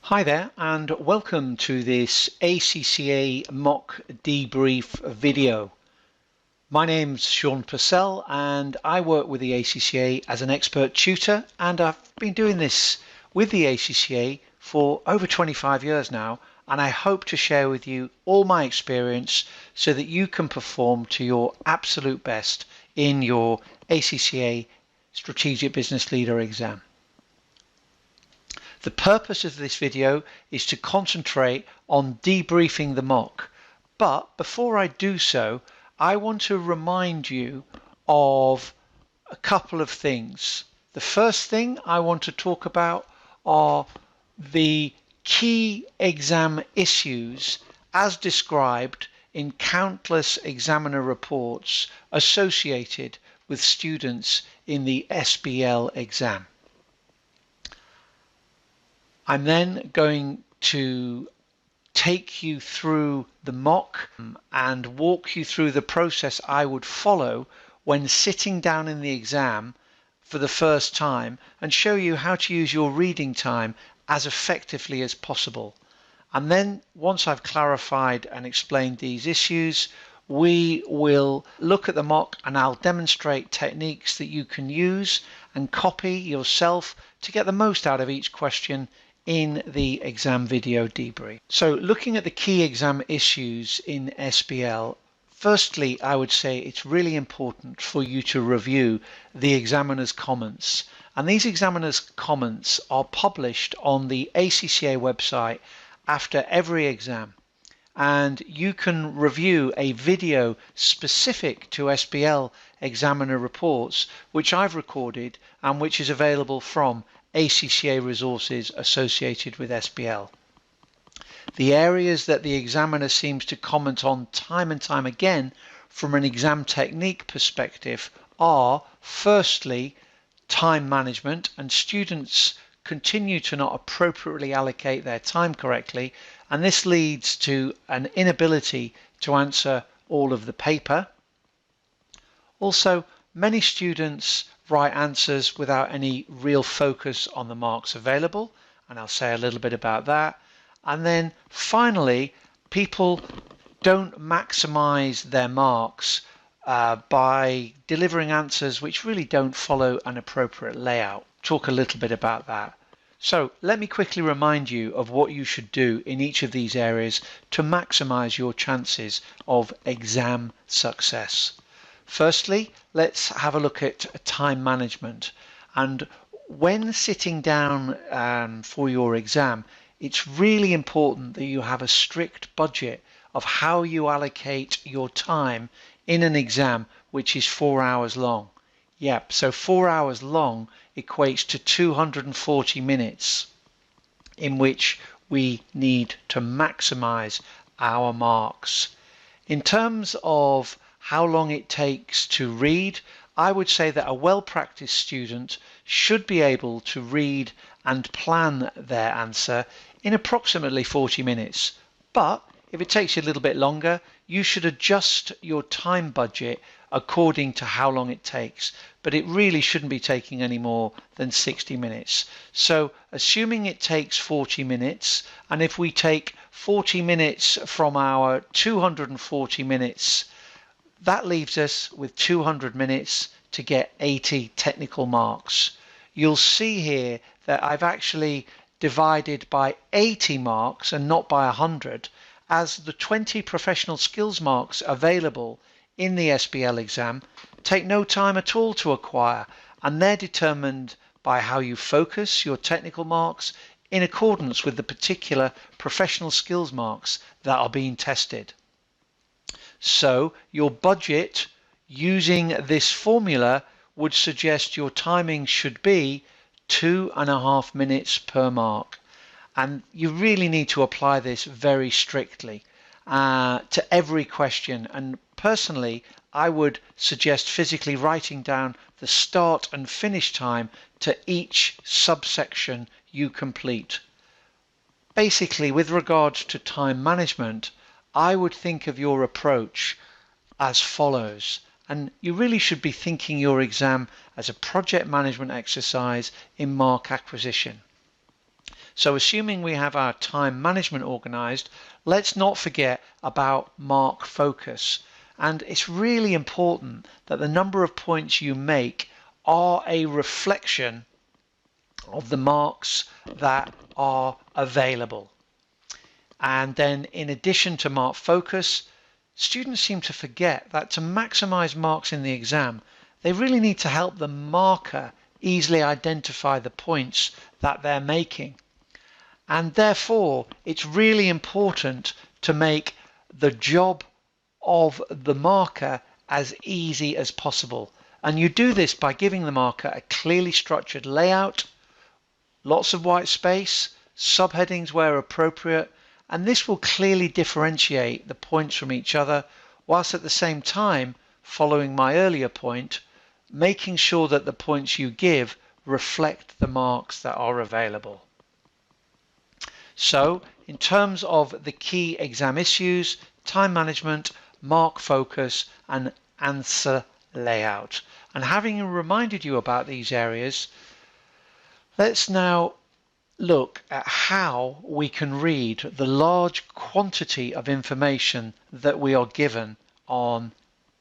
Hi there and welcome to this ACCA mock debrief video. My name's Sean Purcell and I work with the ACCA as an expert tutor, and I've been doing this with the ACCA for over 25 years now, and I hope to share with you all my experience so that you can perform to your absolute best in your ACCA Strategic Business Leader exam. The purpose of this video is to concentrate on debriefing the mock, but before I do so, I want to remind you of a couple of things. The first thing I want to talk about are the key exam issues as described in countless examiner reports associated with students in the SBL exam. I'm then going to take you through the mock and walk you through the process I would follow when sitting down in the exam for the first time, and show you how to use your reading time as effectively as possible. And then once I've clarified and explained these issues, we will look at the mock and I'll demonstrate techniques that you can use and copy yourself to get the most out of each question in the exam video debrief. So looking at the key exam issues in SBL, firstly, I would say it's really important for you to review the examiner's comments. And these examiner's comments are published on the ACCA website after every exam. And you can review a video specific to SBL examiner reports, which I've recorded and which is available from ACCA resources associated with SBL. The areas that the examiner seems to comment on time and time again from an exam technique perspective are, firstly, time management, and students continue to not appropriately allocate their time correctly, and this leads to an inability to answer all of the paper. Also, many students write answers without any real focus on the marks available, and I'll say a little bit about that. And then finally, people don't maximize their marks by delivering answers which really don't follow an appropriate layout. Talk a little bit about that. So let me quickly remind you of what you should do in each of these areas to maximize your chances of exam success. Firstly, let's have a look at time management. And when sitting down for your exam, it's really important that you have a strict budget of how you allocate your time in an exam which is 4 hours long. Yep, so 4 hours long equates to 240 minutes in which we need to maximize our marks. In terms of how long it takes to read, I would say that a well-practiced student should be able to read and plan their answer in approximately 40 minutes. But if it takes you a little bit longer, you should adjust your time budget according to how long it takes. But it really shouldn't be taking any more than 60 minutes. So assuming it takes 40 minutes, and if we take 40 minutes from our 240 minutes, that leaves us with 200 minutes to get 80 technical marks. You'll see here that I've actually divided by 80 marks and not by 100, as the 20 professional skills marks available in the SBL exam take no time at all to acquire, and they're determined by how you focus your technical marks in accordance with the particular professional skills marks that are being tested. So your budget using this formula would suggest your timing should be 2.5 minutes per mark. And you really need to apply this very strictly to every question. And personally, I would suggest physically writing down the start and finish time to each subsection you complete. Basically, with regards to time management, I would think of your approach as follows, and you really should be thinking your exam as a project management exercise in mark acquisition. So assuming we have our time management organized, let's not forget about mark focus. And it's really important that the number of points you make are a reflection of the marks that are available. And then in addition to mark focus, students seem to forget that to maximize marks in the exam, they really need to help the marker easily identify the points that they're making. And therefore, it's really important to make the job of the marker as easy as possible. And you do this by giving the marker a clearly structured layout, lots of white space, subheadings where appropriate, and this will clearly differentiate the points from each other, whilst at the same time, following my earlier point, making sure that the points you give reflect the marks that are available. So, in terms of the key exam issues, time management, mark focus, and answer layout. And having reminded you about these areas, let's now look at how we can read the large quantity of information that we are given on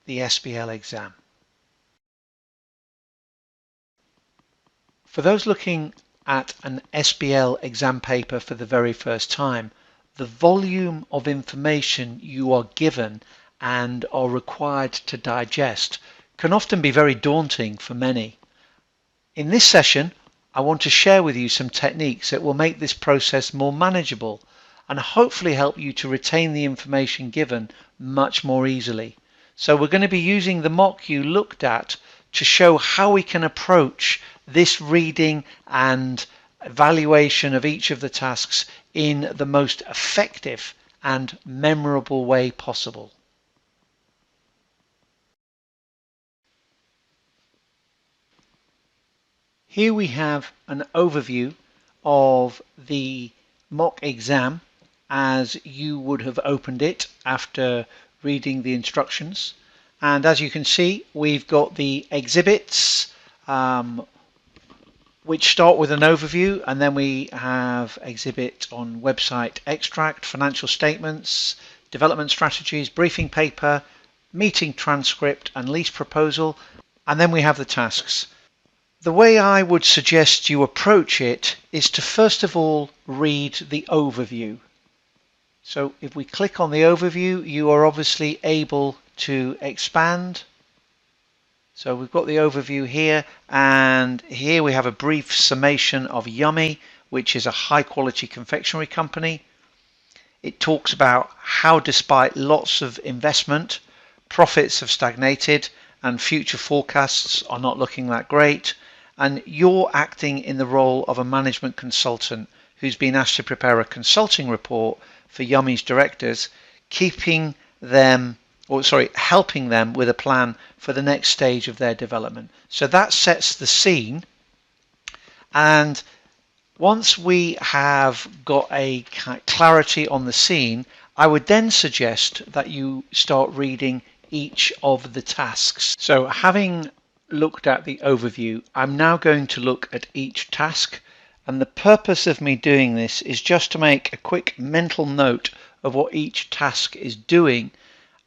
the SBL exam. For those looking at an SBL exam paper for the very first time, the volume of information you are given and are required to digest can often be very daunting for many. In this session, I want to share with you some techniques that will make this process more manageable and hopefully help you to retain the information given much more easily. So we're going to be using the mock you looked at to show how we can approach this reading and evaluation of each of the tasks in the most effective and memorable way possible. Here we have an overview of the mock exam as you would have opened it after reading the instructions. And as you can see, we've got the exhibits which start with an overview, and then we have exhibit on website extract, financial statements, development strategies, briefing paper, meeting transcript, and lease proposal, and then we have the tasks. The way I would suggest you approach it is to first of all read the overview. So if we click on the overview, you are obviously able to expand. So we've got the overview here, and here we have a brief summation of Yummy, which is a high quality confectionery company. It talks about how despite lots of investment, profits have stagnated and future forecasts are not looking that great. And you're acting in the role of a management consultant who's been asked to prepare a consulting report for Yummy's directors, helping them with a plan for the next stage of their development. So that sets the scene, and once we have got a clarity on the scene, I would then suggest that you start reading each of the tasks. So having looked at the overview, I'm now going to look at each task, and the purpose of me doing this is just to make a quick mental note of what each task is doing,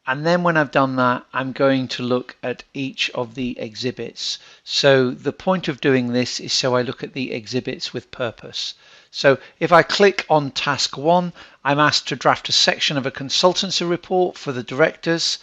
and then when I've done that, I'm going to look at each of the exhibits. So the point of doing this is so I look at the exhibits with purpose. So if I click on task 1, I'm asked to draft a section of a consultancy report for the directors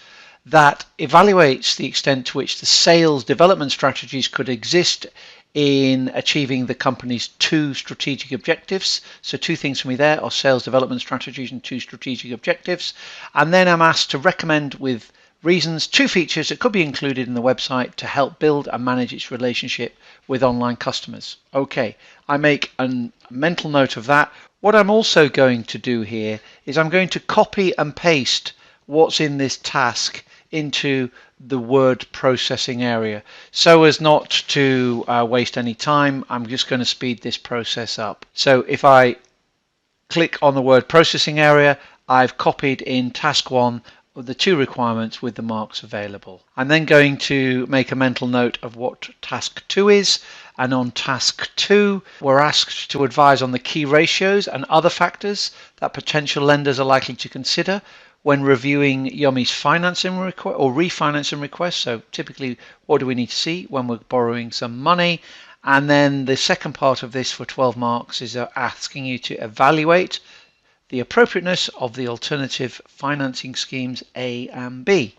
that evaluates the extent to which the sales development strategies could exist in achieving the company's 2 strategic objectives. So 2 things for me there are sales development strategies and 2 strategic objectives. And then I'm asked to recommend with reasons 2 features that could be included in the website to help build and manage its relationship with online customers. Okay, I make a mental note of that. What I'm also going to do here is I'm going to copy and paste what's in this task into the word processing area so as not to waste any time. I'm just going to speed this process up. So if I click on the word processing area, I've copied in task 1 the two requirements with the marks available. I'm then going to make a mental note of what task 2 is, and on task 2 we're asked to advise on the key ratios and other factors that potential lenders are likely to consider when reviewing Yummy's financing request or refinancing request. So typically, what do we need to see when we're borrowing some money? And then the second part of this for 12 marks is asking you to evaluate the appropriateness of the alternative financing schemes A and B.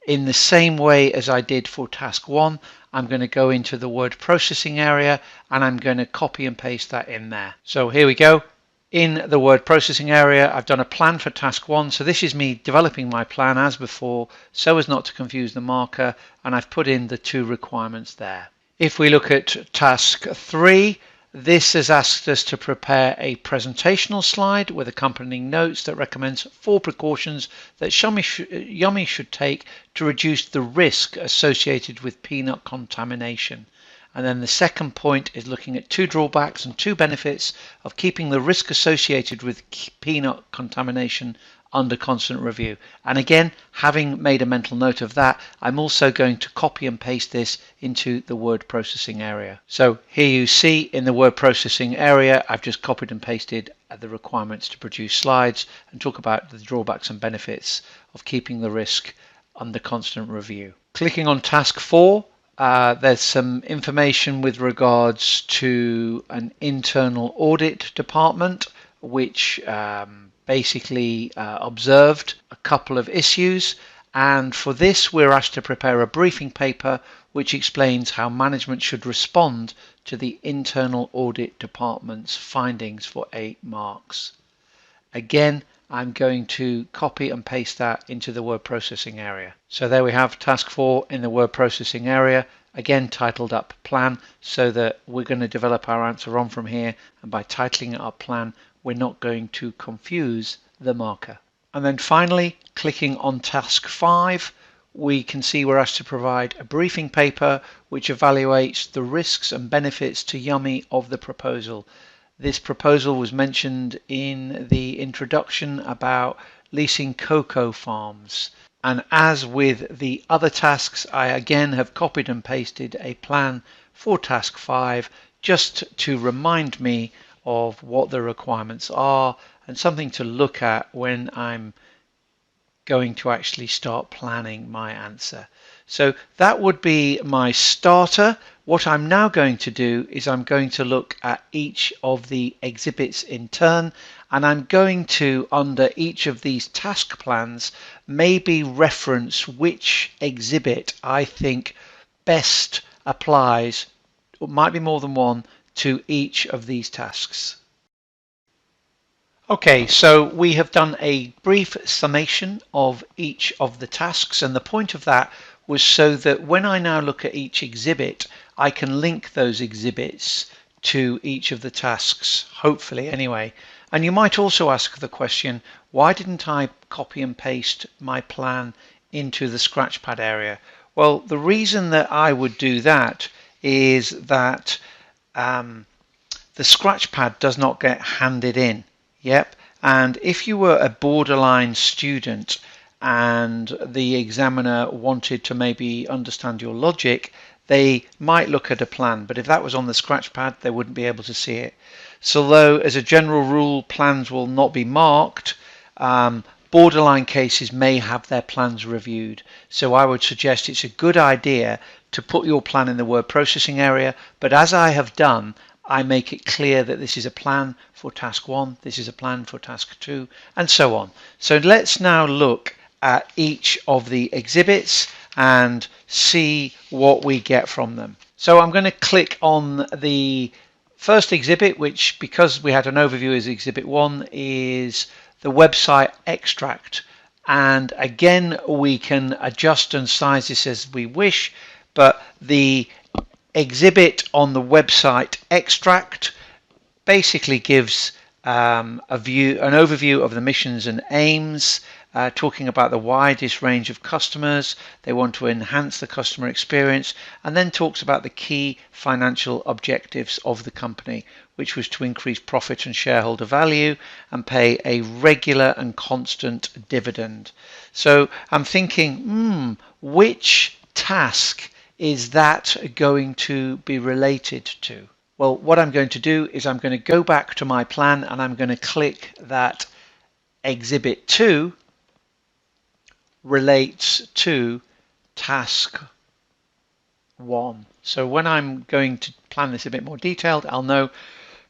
In the same way as I did for task 1, I'm going to go into the word processing area and I'm going to copy and paste that in there. So here we go. In the word processing area, I've done a plan for task 1. So this is me developing my plan as before, so as not to confuse the marker, and I've put in the two requirements there. If we look at task 3, this has asked us to prepare a presentational slide with accompanying notes that recommends 4 precautions that Yummy should take to reduce the risk associated with peanut contamination. And then the second point is looking at 2 drawbacks and 2 benefits of keeping the risk associated with peanut contamination under constant review. And again, having made a mental note of that, I'm also going to copy and paste this into the word processing area. So here you see in the word processing area, I've just copied and pasted the requirements to produce slides and talk about the drawbacks and benefits of keeping the risk under constant review. Clicking on task 4, there's some information with regards to an internal audit department which basically observed a couple of issues, and for this we're asked to prepare a briefing paper which explains how management should respond to the internal audit department's findings for 8 marks. Again, I'm going to copy and paste that into the word processing area. So there we have task 4 in the word processing area, again titled up plan, so that we're going to develop our answer on from here, and by titling it up plan we're not going to confuse the marker. And then finally, clicking on task 5, we can see we're asked to provide a briefing paper which evaluates the risks and benefits to Yummy of the proposal. This proposal was mentioned in the introduction about leasing cocoa farms. And as with the other tasks, I again have copied and pasted a plan for task 5 just to remind me of what the requirements are and something to look at when I'm going to actually start planning my answer. So that would be my starter. What I'm now going to do is I'm going to look at each of the exhibits in turn, and I'm going to, under each of these task plans, maybe reference which exhibit I think best applies, or might be more than one, to each of these tasks. Okay, so we have done a brief summation of each of the tasks, and the point of that was so that when I now look at each exhibit, I can link those exhibits to each of the tasks, hopefully anyway. And you might also ask the question, why didn't I copy and paste my plan into the Scratchpad area? Well, the reason that I would do that is that the Scratchpad does not get handed in. Yep, and if you were a borderline student and the examiner wanted to maybe understand your logic, they might look at a plan, but if that was on the Scratchpad, they wouldn't be able to see it. So though, as a general rule, plans will not be marked, borderline cases may have their plans reviewed. So I would suggest it's a good idea to put your plan in the word processing area, but as I have done, I make it clear that this is a plan for task 1, this is a plan for task 2, and so on. So let's now look at each of the exhibits and see what we get from them. So I'm going to click on the first exhibit, which, because we had an overview as exhibit 1, is the website extract. And again, we can adjust and size this as we wish, but the exhibit on the website extract basically gives an overview of the missions and aims, talking about the widest range of customers. They want to enhance the customer experience, and then talks about the key financial objectives of the company, which was to increase profit and shareholder value and pay a regular and constant dividend. So I'm thinking, which task is that going to be related to? Well, what I'm going to do is I'm going to go back to my plan and I'm going to click that Exhibit 2 relates to task 1. So when I'm going to plan this a bit more detailed, I'll know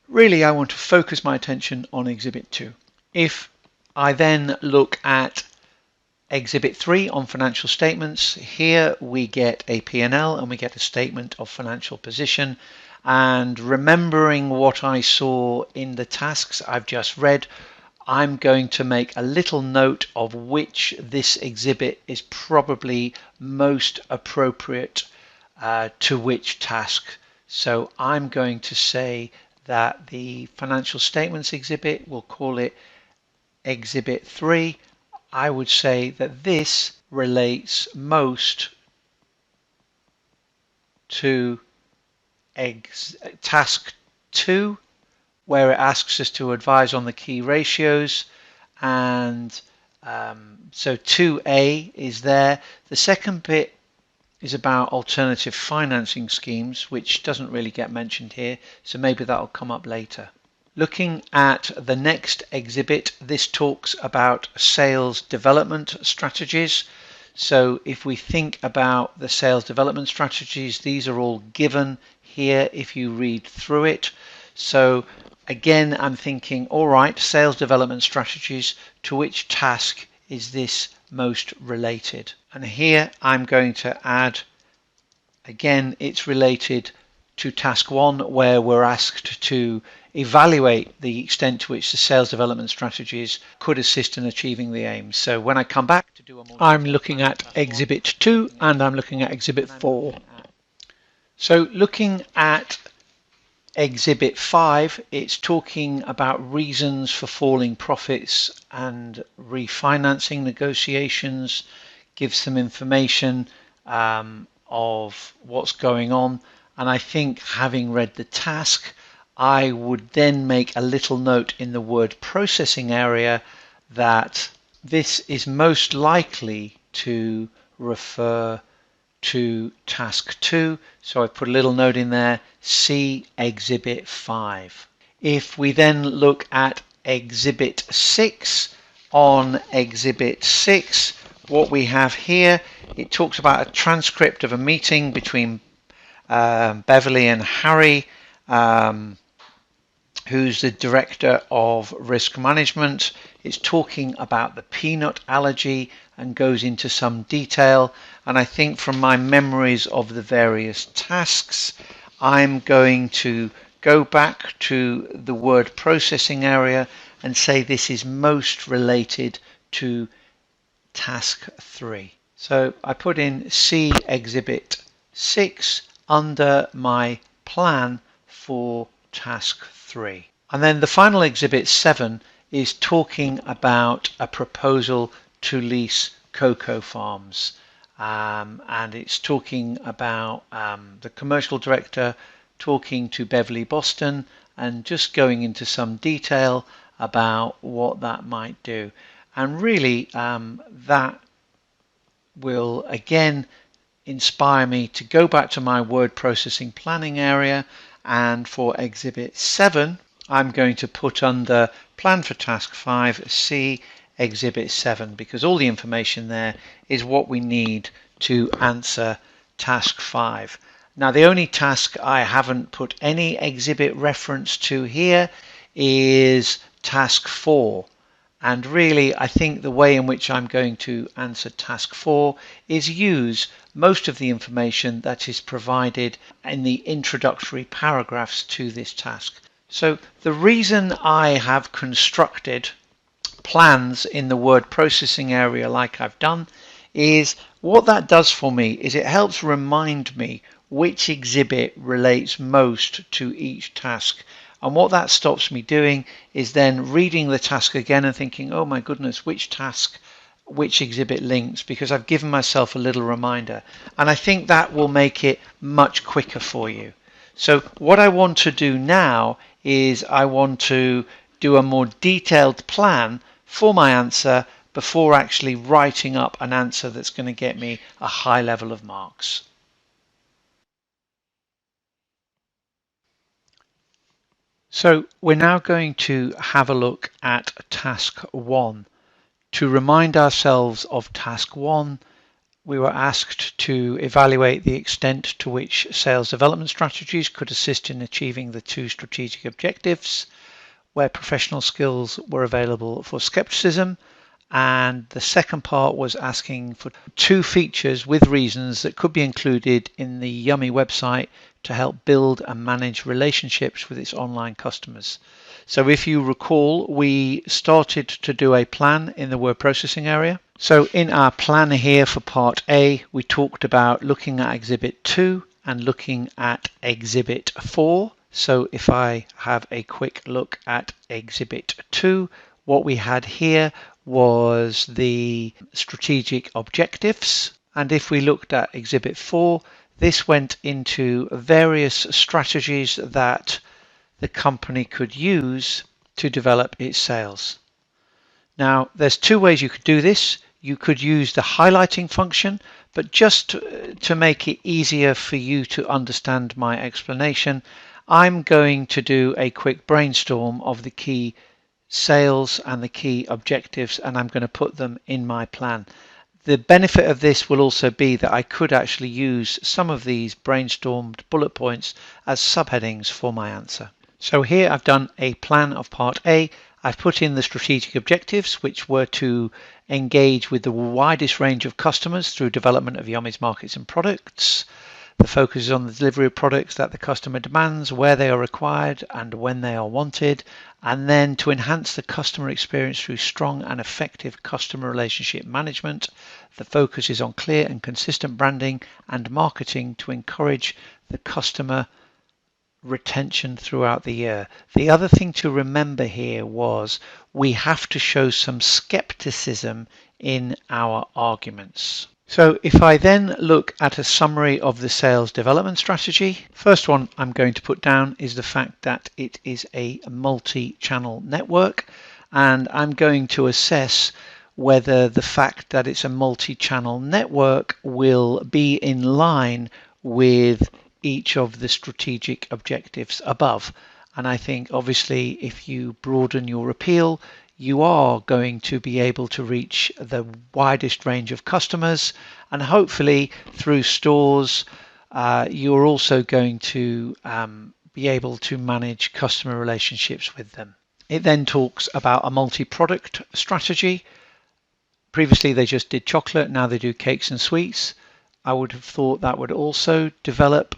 really I want to focus my attention on Exhibit 2. If I then look at Exhibit 3 on financial statements, here we get a P&L and we get a statement of financial position. And remembering what I saw in the tasks I've just read, I'm going to make a little note of which this exhibit is probably most appropriate to which task. So I'm going to say that the financial statements exhibit, we'll call it Exhibit 3. I would say that this relates most to task 2, where it asks us to advise on the key ratios, and so 2A is there. The second bit is about alternative financing schemes, which doesn't really get mentioned here, so maybe that'll come up later. Looking at the next exhibit, this talks about sales development strategies. So if we think about the sales development strategies, these are all given here if you read through it. So again, I'm thinking, all right, sales development strategies, to which task is this most related? And here I'm going to add, again, it's related to task 1, where we're asked to evaluate the extent to which the sales development strategies could assist in achieving the aims. So when I come back to do a more, I'm looking at Exhibit 2 and I'm looking at Exhibit 4. So looking at Exhibit 5, it's talking about reasons for falling profits and refinancing negotiations, gives some information of what's going on. And I think, having read the task, I would then make a little note in the word processing area that this is most likely to refer to task 2. So I put a little note in there, see Exhibit 5. If we then look at Exhibit 6, on Exhibit 6, what we have here, it talks about a transcript of a meeting between Beverly and Harry, who's the director of risk management. It's talking about the peanut allergy and goes into some detail. And I think from my memories of the various tasks, I'm going to go back to the word processing area and say this is most related to task 3. So I put in C Exhibit 6 under my plan for task 3. And then the final Exhibit 7 is talking about a proposal to lease cocoa farms. And it's talking about the commercial director talking to Beverly Boston and just going into some detail about what that might do. And really that will again inspire me to go back to my word processing planning area, and for Exhibit 7 I'm going to put under plan for task 5 C Exhibit 7, because all the information there is what we need to answer task 5. Now the only task I haven't put any exhibit reference to here is task 4. And really, I think the way in which I'm going to answer task 4 is use most of the information that is provided in the introductory paragraphs to this task. So the reason I have constructed plans in the word processing area like I've done is what that does for me is it helps remind me which exhibit relates most to each task. And what that stops me doing is then reading the task again and thinking, oh my goodness, which task, which exhibit links, because I've given myself a little reminder. And I think that will make it much quicker for you. So what I want to do now is I want to do a more detailed plan for my answer before actually writing up an answer that's going to get me a high level of marks. So we're now going to have a look at task 1. To remind ourselves of task 1, we were asked to evaluate the extent to which sales development strategies could assist in achieving the 2 strategic objectives, where professional skills were available for skepticism, and the second part was asking for 2 features with reasons that could be included in the Yummy website to help build and manage relationships with its online customers. So if you recall, we started to do a plan in the word processing area. So in our plan here for part A, we talked about looking at exhibit 2 and looking at exhibit 4. So if I have a quick look at exhibit 2, what we had here was the strategic objectives. And if we looked at exhibit 4, this went into various strategies that the company could use to develop its sales. Now, there's 2 ways you could do this. You could use the highlighting function, but just to make it easier for you to understand my explanation, I'm going to do a quick brainstorm of the key sales and the key objectives, and I'm going to put them in my plan. The benefit of this will also be that I could actually use some of these brainstormed bullet points as subheadings for my answer. So here I've done a plan of part A. I've put in the strategic objectives, which were to engage with the widest range of customers through development of Yummy's markets and products. The focus is on the delivery of products that the customer demands, where they are required and when they are wanted, and then to enhance the customer experience through strong and effective customer relationship management. The focus is on clear and consistent branding and marketing to encourage the customer retention throughout the year. The other thing to remember here was we have to show some skepticism in our arguments. So if I then look at a summary of the sales development strategy, first one I'm going to put down is the fact that it is a multi-channel network, and I'm going to assess whether the fact that it's a multi-channel network will be in line with each of the strategic objectives above. And I think obviously if you broaden your appeal, you are going to be able to reach the widest range of customers, and hopefully through stores you're also going to be able to manage customer relationships with them. It then talks about a multi-product strategy. Previously they just did chocolate, now they do cakes and sweets. I would have thought that would also develop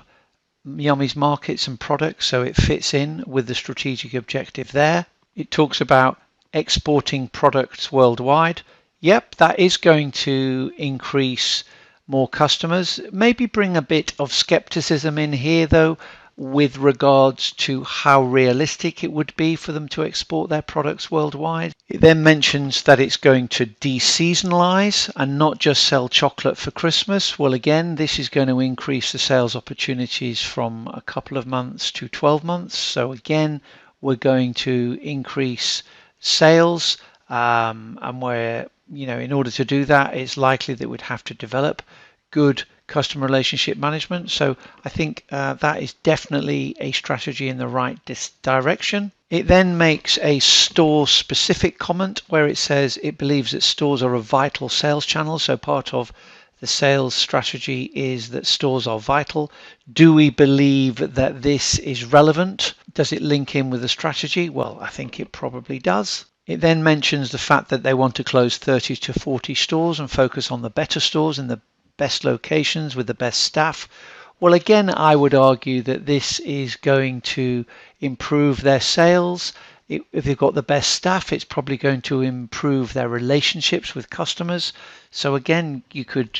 Yummy's markets and products, so it fits in with the strategic objective there. It talks about exporting products worldwide. Yep, that is going to increase more customers. Maybe bring a bit of skepticism in here though, with regards to how realistic it would be for them to export their products worldwide. It then mentions that it's going to de-seasonalize and not just sell chocolate for Christmas. Well, again, this is going to increase the sales opportunities from a couple of months to 12 months. So again, we're going to increase sales, and where, in order to do that, it's likely that we'd have to develop good customer relationship management. So I think that is definitely a strategy in the right direction. It then makes a store specific comment where it says it believes that stores are a vital sales channel. So part of the sales strategy is that stores are vital. Do we believe that this is relevant? Does it link in with the strategy? Well, I think it probably does. It then mentions the fact that they want to close 30 to 40 stores and focus on the better stores in the best locations with the best staff. Well, again, I would argue that this is going to improve their sales. If they've got the best staff, it's probably going to improve their relationships with customers. So again, you could,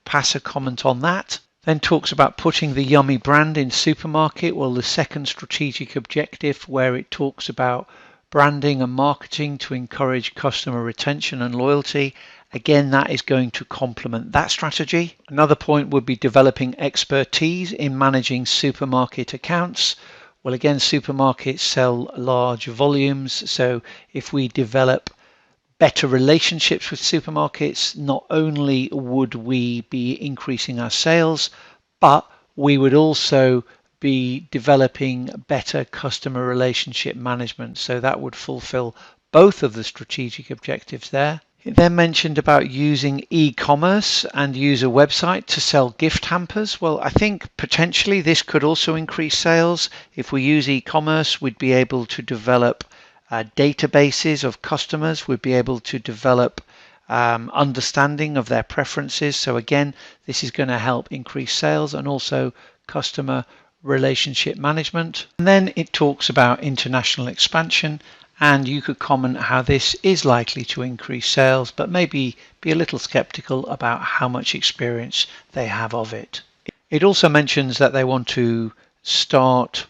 pass a comment on that. Then talks about putting the Yummy brand in supermarket. Well, the second strategic objective where it talks about branding and marketing to encourage customer retention and loyalty. Again, that is going to complement that strategy. Another point would be developing expertise in managing supermarket accounts. Well, again, supermarkets sell large volumes, so if we develop better relationships with supermarkets, not only would we be increasing our sales, but we would also be developing better customer relationship management. So that would fulfill both of the strategic objectives there. It then mentioned about using e-commerce and use a website to sell gift hampers. Well, I think potentially this could also increase sales. If we use e-commerce, we'd be able to develop databases of customers. We'd be able to develop understanding of their preferences. So again, this is going to help increase sales and also customer relationship management. And then it talks about international expansion, and you could comment how this is likely to increase sales, but maybe be a little skeptical about how much experience they have of it. It also mentions that they want to start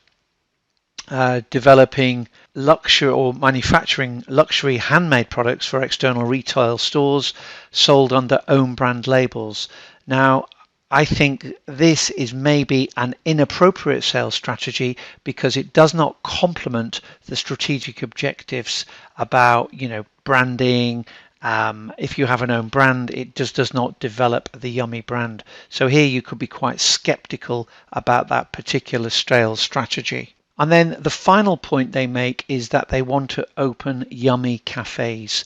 developing luxury or manufacturing luxury handmade products for external retail stores sold under own brand labels. Now, I think this is maybe an inappropriate sales strategy because it does not complement the strategic objectives about, branding. If you have an own brand, it just does not develop the Yummy brand. So here you could be quite skeptical about that particular sales strategy. And then the final point they make is that they want to open Yummy cafes.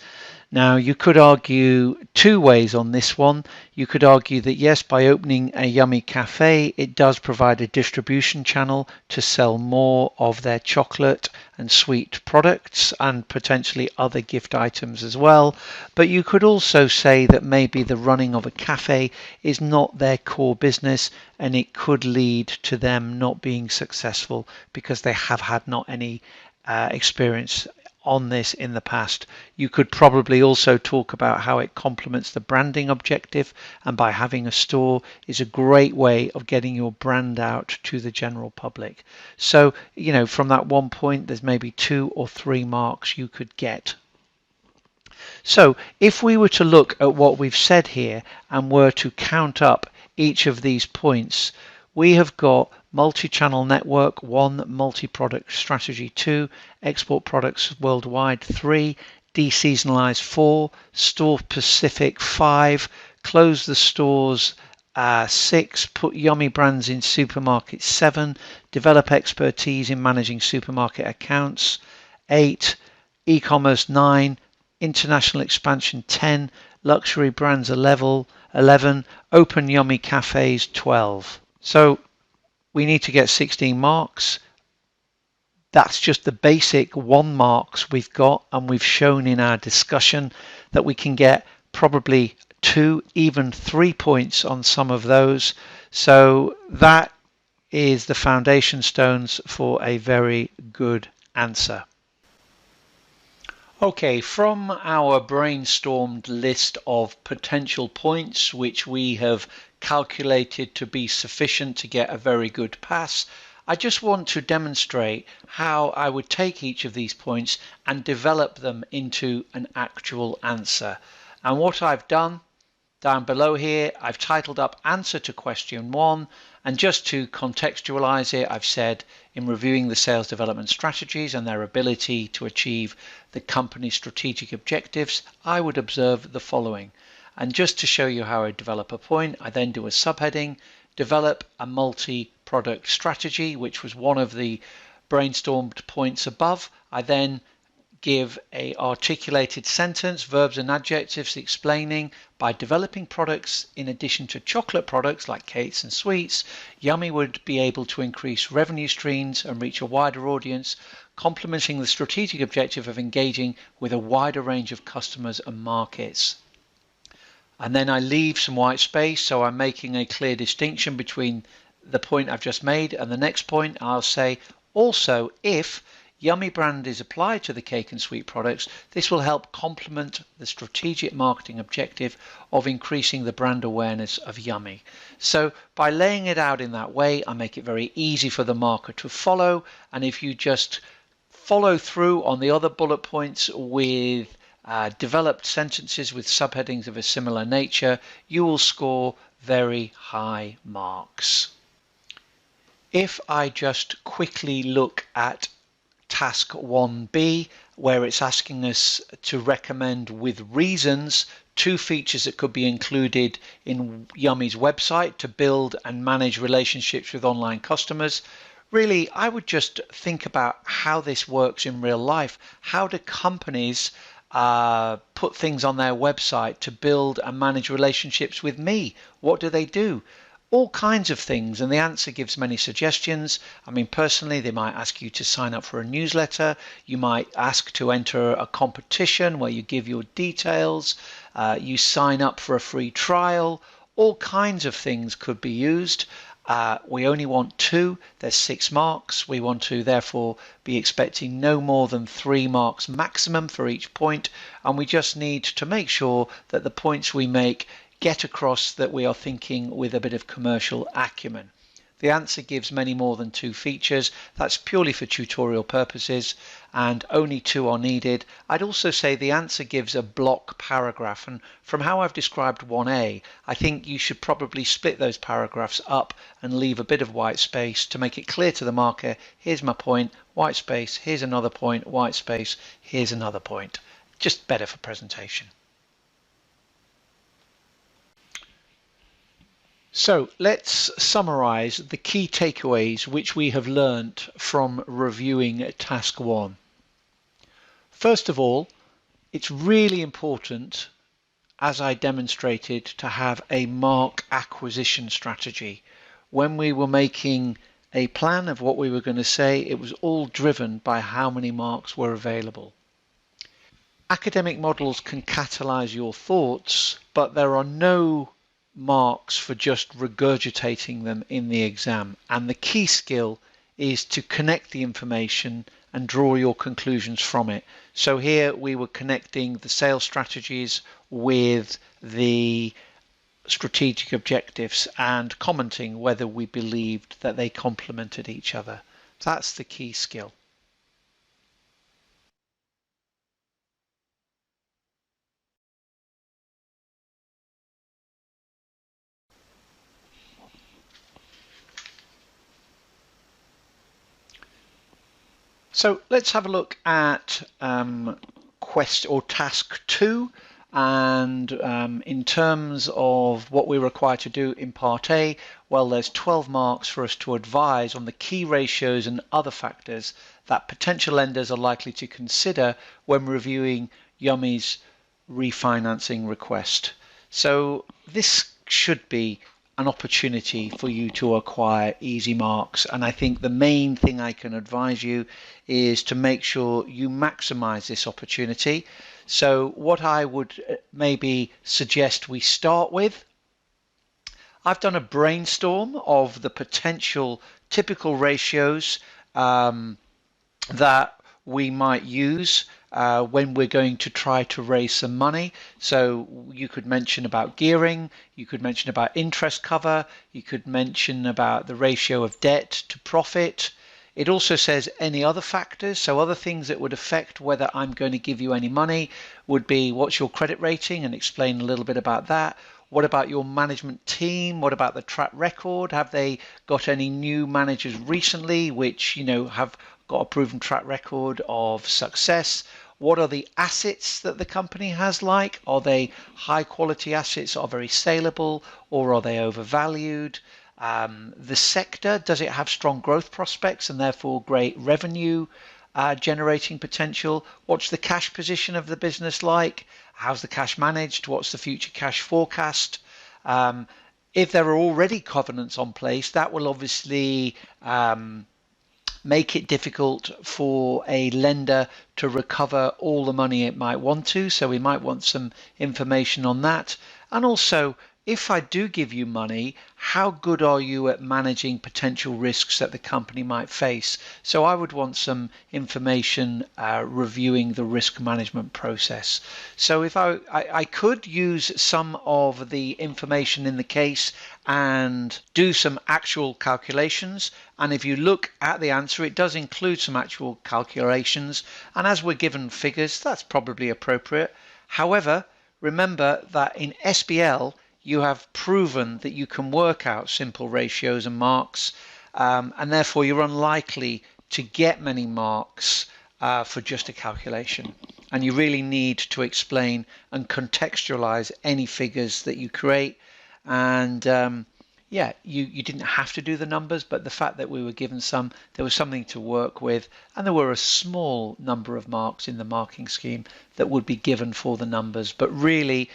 Now, you could argue two ways on this one. You could argue that yes, by opening a Yummy cafe, it does provide a distribution channel to sell more of their chocolate and sweet products and potentially other gift items as well. But you could also say that maybe the running of a cafe is not their core business, and it could lead to them not being successful because they have had not any experience on this in the past. You could probably also talk about how it complements the branding objective, and by having a store is a great way of getting your brand out to the general public. So, from that one point, there's maybe 2 or 3 marks you could get. So if we were to look at what we've said here and were to count up each of these points, we have got multi-channel network 1, multi-product strategy 2, export products worldwide 3, deseasonalize 4, store specific 5, close the stores 6, put Yummy brands in supermarkets 7, develop expertise in managing supermarket accounts 8, e-commerce 9, international expansion 10, luxury brands 11, open Yummy cafes 12. So we need to get 16 marks. That's just the basic 1 marks we've got, and we've shown in our discussion that we can get probably 2, even 3 points on some of those. So that is the foundation stones for a very good answer. Okay, from our brainstormed list of potential points which we have calculated to be sufficient to get a very good pass, I just want to demonstrate how I would take each of these points and develop them into an actual answer. And what I've done down below here, I've titled up Answer to Question 1, and just to contextualize it, I've said in reviewing the sales development strategies and their ability to achieve the company's strategic objectives, I would observe the following. And just to show you how I develop a point, I then do a subheading, develop a multi-product strategy, which was one of the brainstormed points above. I then give a articulated sentence, verbs and adjectives explaining by developing products in addition to chocolate products like cakes and sweets, Yummy would be able to increase revenue streams and reach a wider audience, complementing the strategic objective of engaging with a wider range of customers and markets. And then I leave some white space, so I'm making a clear distinction between the point I've just made and the next point. I'll say also, if Yummy brand is applied to the cake and sweet products, this will help complement the strategic marketing objective of increasing the brand awareness of Yummy. So by laying it out in that way, I make it very easy for the marker to follow, and if you just follow through on the other bullet points with developed sentences with subheadings of a similar nature, you will score very high marks. If I just quickly look at task 1B, where it's asking us to recommend with reasons 2 features that could be included in Yummy's website to build and manage relationships with online customers. Really, I would just think about how this works in real life. How do companies put things on their website to build and manage relationships with me? What do they do? All kinds of things, and the answer gives many suggestions. I mean, personally, they might ask you to sign up for a newsletter. You might ask to enter a competition where you give your details. You sign up for a free trial. All kinds of things could be used. We only want 2. There's 6 marks. We want to therefore be expecting no more than 3 marks maximum for each point, and we just need to make sure that the points we make get across that we are thinking with a bit of commercial acumen. The answer gives many more than 2 features. That's purely for tutorial purposes, and only 2 are needed. I'd also say the answer gives a block paragraph, and from how I've described 1A, I think you should probably split those paragraphs up and leave a bit of white space to make it clear to the marker, here's my point, white space, here's another point, white space, here's another point. Just better for presentation. So let's summarize the key takeaways which we have learnt from reviewing task 1. First of all, it's really important, as I demonstrated, to have a mark acquisition strategy. When we were making a plan of what we were going to say, it was all driven by how many marks were available. Academic models can catalyze your thoughts, but there are no marks for just regurgitating them in the exam, and the key skill is to connect the information and draw your conclusions from it. So here we were connecting the sales strategies with the strategic objectives and commenting whether we believed that they complemented each other. That's the key skill. So let's have a look at task 2, and in terms of what we're required to do in part A, well, there's 12 marks for us to advise on the key ratios and other factors that potential lenders are likely to consider when reviewing Yummy's refinancing request. So this should be an opportunity for you to acquire easy marks, and I think the main thing I can advise you is to make sure you maximize this opportunity. So what I would maybe suggest we start with, I've done a brainstorm of the potential typical ratios that we might use when we're going to try to raise some money. So you could mention about gearing, you could mention about interest cover, you could mention about the ratio of debt to profit. It also says any other factors, so other things that would affect whether I'm going to give you any money would be what's your credit rating, and explain a little bit about that. What about your management team? What about the track record? Have they got any new managers recently which, have got a proven track record of success? What are the assets that the company has like? Are they high quality assets, are very saleable, or are they overvalued? The sector, does it have strong growth prospects and therefore great revenue generating potential? What's the cash position of the business like? How's the cash managed? What's the future cash forecast? If there are already covenants on place, that will obviously make it difficult for a lender to recover all the money it might want to. So we might want some information on that. And also, if I do give you money, how good are you at managing potential risks that the company might face? So I would want some information reviewing the risk management process. So if I could use some of the information in the case and do some actual calculations. And if you look at the answer, it does include some actual calculations. And as we're given figures, that's probably appropriate. However, remember that in SBL, you have proven that you can work out simple ratios and marks, and therefore you're unlikely to get many marks for just a calculation. And you really need to explain and contextualize any figures that you create. And yeah, you didn't have to do the numbers, but the fact that we were given some, there was something to work with, and there were a small number of marks in the marking scheme that would be given for the numbers. But really,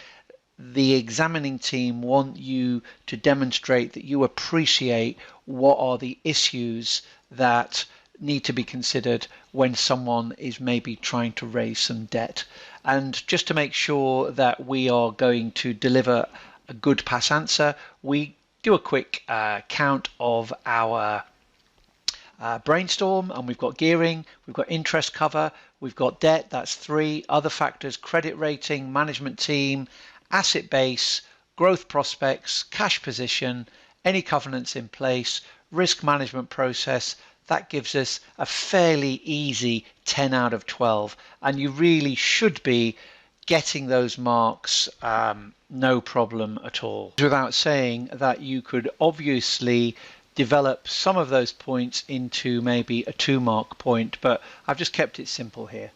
the examining team want you to demonstrate that you appreciate what are the issues that need to be considered when someone is maybe trying to raise some debt. And just to make sure that we are going to deliver a good pass answer, we do a quick count of our brainstorm, and we've got gearing, we've got interest cover, we've got debt, that's 3, other factors, credit rating, management team, asset base, growth prospects, cash position, any covenants in place, risk management process. That gives us a fairly easy 10 out of 12, and you really should be getting those marks no problem at all. Without saying that you could obviously develop some of those points into maybe a 2-mark point, but I've just kept it simple here.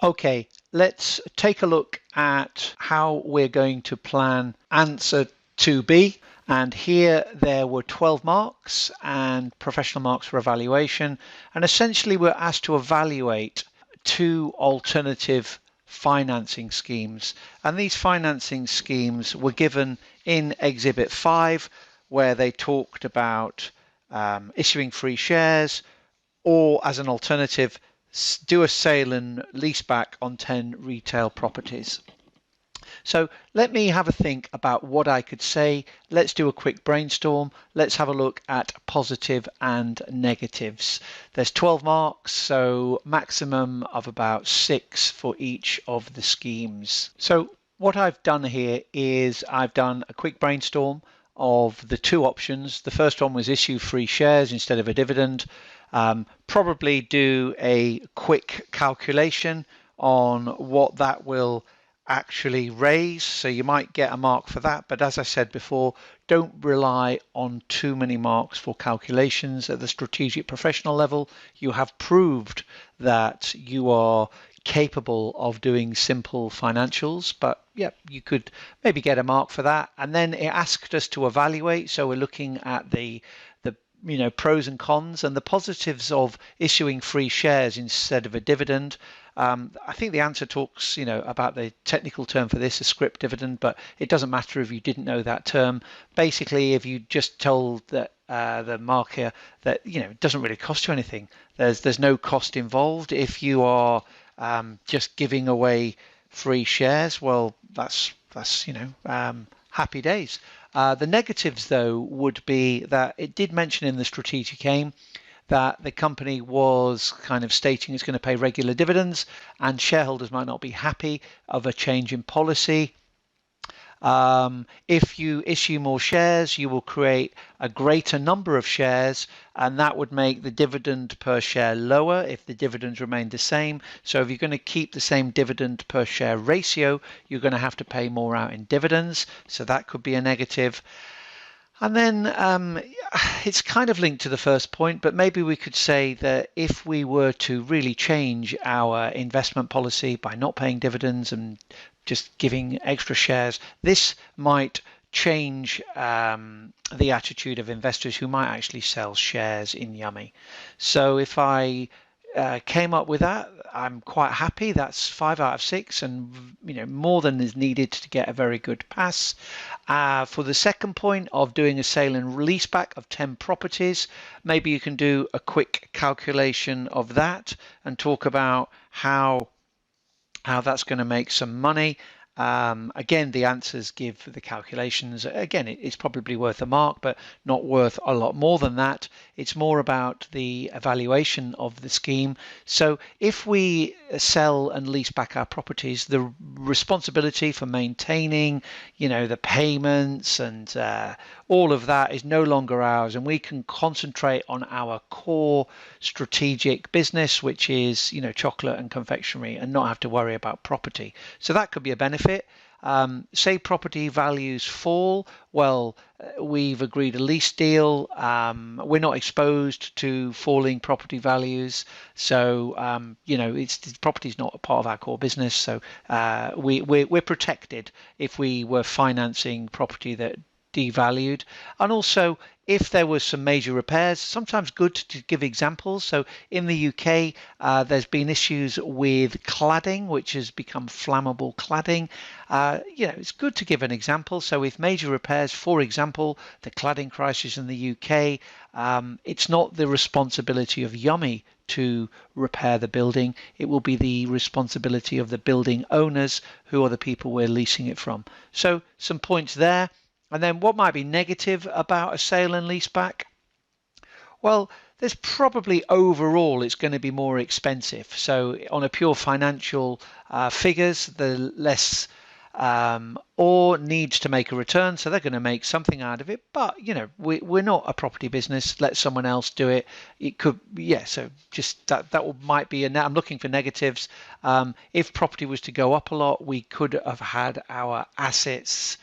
Okay, let's take a look at how we're going to plan answer 2B. And here there were 12 marks and professional marks for evaluation. And essentially we're asked to evaluate 2 alternative financing schemes. And these financing schemes were given in Exhibit 5, where they talked about issuing free shares, or as an alternative, do a sale and lease back on 10 retail properties. So let me have a think about what I could say. Let's do a quick brainstorm. Let's have a look at positive and negatives. There's 12 marks, so maximum of about 6 for each of the schemes. So what I've done here is I've done a quick brainstorm of the 2 options. The first one was issue free shares instead of a dividend. Probably do a quick calculation on what that will actually raise, so you might get a mark for that. But as I said before, don't rely on too many marks for calculations at the strategic professional level. You have proved that you are capable of doing simple financials, but yeah, you could maybe get a mark for that. And then it asked us to evaluate, so we're looking at the pros and cons, and the positives of issuing free shares instead of a dividend. I think the answer talks, about the technical term for this, a scrip dividend, but it doesn't matter if you didn't know that term. Basically, if you just told that the marker that it doesn't really cost you anything, there's no cost involved. If you are just giving away free shares, well, that's happy days. The negatives, though, would be that it did mention in the strategic aim that the company was kind of stating it's going to pay regular dividends, and shareholders might not be happy of a change in policy. If you issue more shares, you will create a greater number of shares, and that would make the dividend per share lower if the dividends remain the same. So if you're going to keep the same dividend per share ratio, you're going to have to pay more out in dividends. So that could be a negative. And then it's kind of linked to the first point, but maybe we could say that if we were to really change our investment policy by not paying dividends and just giving extra shares, this might change the attitude of investors who might actually sell shares in Yummy. So if I came up with that, I'm quite happy. That's 5 out of 6, and more than is needed to get a very good pass. For the second point of doing a sale and release back of 10 properties, maybe you can do a quick calculation of that and talk about how that's going to make some money. Again, the answers give the calculations. Again, it's probably worth a mark, but not worth a lot more than that. It's more about the evaluation of the scheme. So if we sell and lease back our properties, the responsibility for maintaining, the payments and all of that is no longer ours, and we can concentrate on our core strategic business, which is, chocolate and confectionery, and not have to worry about property. So that could be a benefit. Say property values fall, well, we've agreed a lease deal. We're not exposed to falling property values, so property's not a part of our core business. So we're protected if we were financing property that devalued. And also, if there was some major repairs, sometimes good to give examples. So in the UK, there's been issues with cladding, which has become flammable cladding. It's good to give an example. So with major repairs, for example, the cladding crisis in the UK, it's not the responsibility of Yummy to repair the building. It will be the responsibility of the building owners, who are the people we're leasing it from. So some points there. And then what might be negative about a sale and lease back? Well, there's probably overall it's going to be more expensive. So on a pure financial figures, the less or needs to make a return, so they're going to make something out of it. But we're not a property business. Let someone else do it. It could, so just that might be. I'm looking for negatives. If property was to go up a lot, we could have had our assets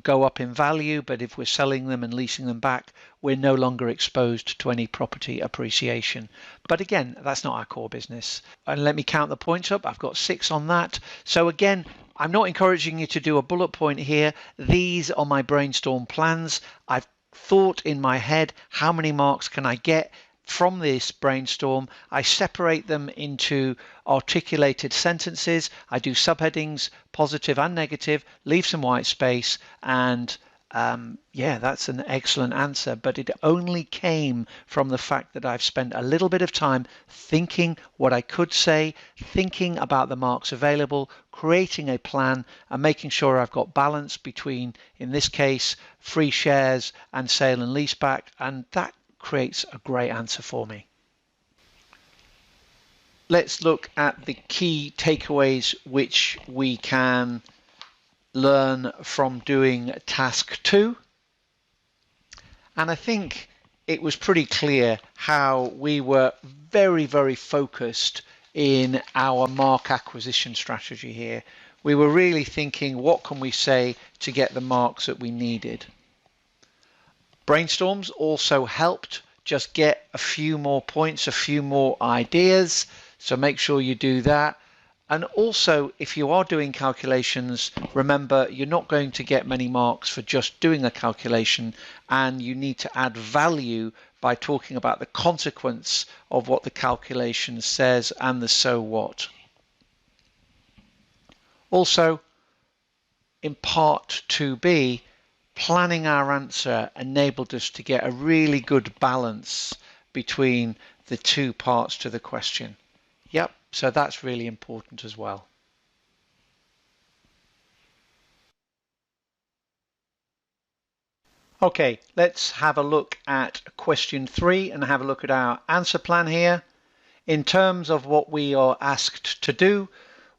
go up in value, but if we're selling them and leasing them back, we're no longer exposed to any property appreciation. But again, that's not our core business. And let me count the points up. I've got 6 on that. So again, I'm not encouraging you to do a bullet point here. These are my brainstorm plans. I've thought in my head, how many marks can I get from this brainstorm? I separate them into articulated sentences. I do subheadings, positive and negative, leave some white space, and that's an excellent answer. But it only came from the fact that I've spent a little bit of time thinking what I could say, thinking about the marks available, creating a plan, and making sure I've got balance between, in this case, free shares and sale and lease back, and that creates a great answer for me. Let's look at the key takeaways which we can learn from doing task 2. And I think it was pretty clear how we were very, very focused in our mark acquisition strategy here. We were really thinking, what can we say to get the marks that we needed? Brainstorms also helped just get a few more points, a few more ideas. So make sure you do that. And also, if you are doing calculations, remember you're not going to get many marks for just doing a calculation, and you need to add value by talking about the consequence of what the calculation says and the so what. Also, in part 2b, planning our answer enabled us to get a really good balance between the two parts to the question. Yep, so that's really important as well. Okay, let's have a look at question 3 and have a look at our answer plan here. In terms of what we are asked to do,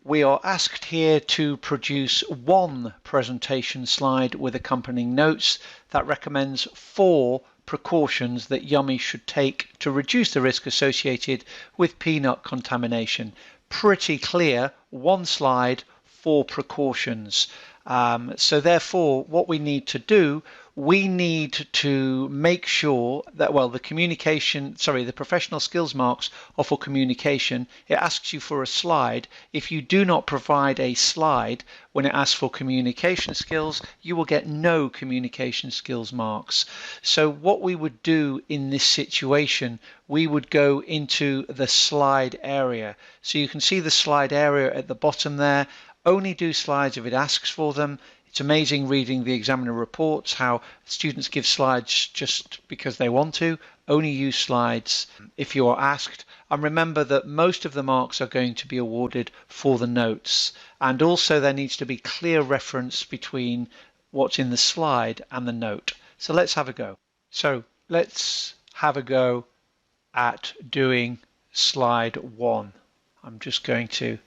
we are asked here to produce 1 presentation slide with accompanying notes that recommends 4 precautions that Yummy should take to reduce the risk associated with peanut contamination. Pretty clear, 1 slide, 4 precautions. So therefore, what we need to do, we need to make sure that, well, the professional skills marks are for communication. It asks you for a slide. If you do not provide a slide when it asks for communication skills, you will get no communication skills marks. So what we would do in this situation, we would go into the slide area. So you can see the slide area at the bottom there. Only do slides if it asks for them. It's amazing reading the examiner reports how students give slides just because they want to. Only use slides if you are asked. And remember that most of the marks are going to be awarded for the notes. And also there needs to be clear reference between what's in the slide and the note. So let's have a go. So let's have a go at doing slide 1. I'm just going to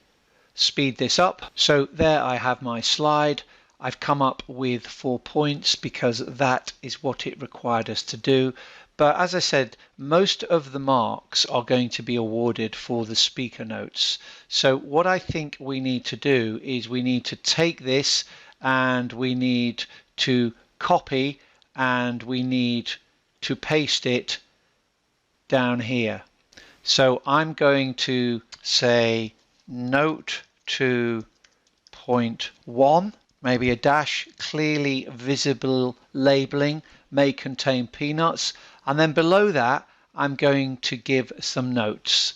speed this up. So there I have my slide. I've come up with 4 points because that is what it required us to do. But as I said, most of the marks are going to be awarded for the speaker notes. So what I think we need to do is we need to take this and we need to copy and we need to paste it down here. So I'm going to say note to point 1, maybe a dash, clearly visible labeling may contain peanuts, and then below that I'm going to give some notes.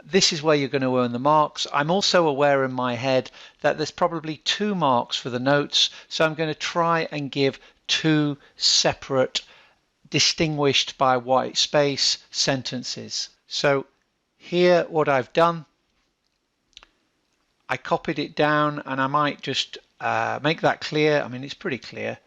This is where you're going to earn the marks. I'm also aware in my head that there's probably 2 marks for the notes, so I'm going to try and give 2 separate, distinguished by white space sentences. So here what I've done, I copied it down and I might just make that clear. I mean, it's pretty clear.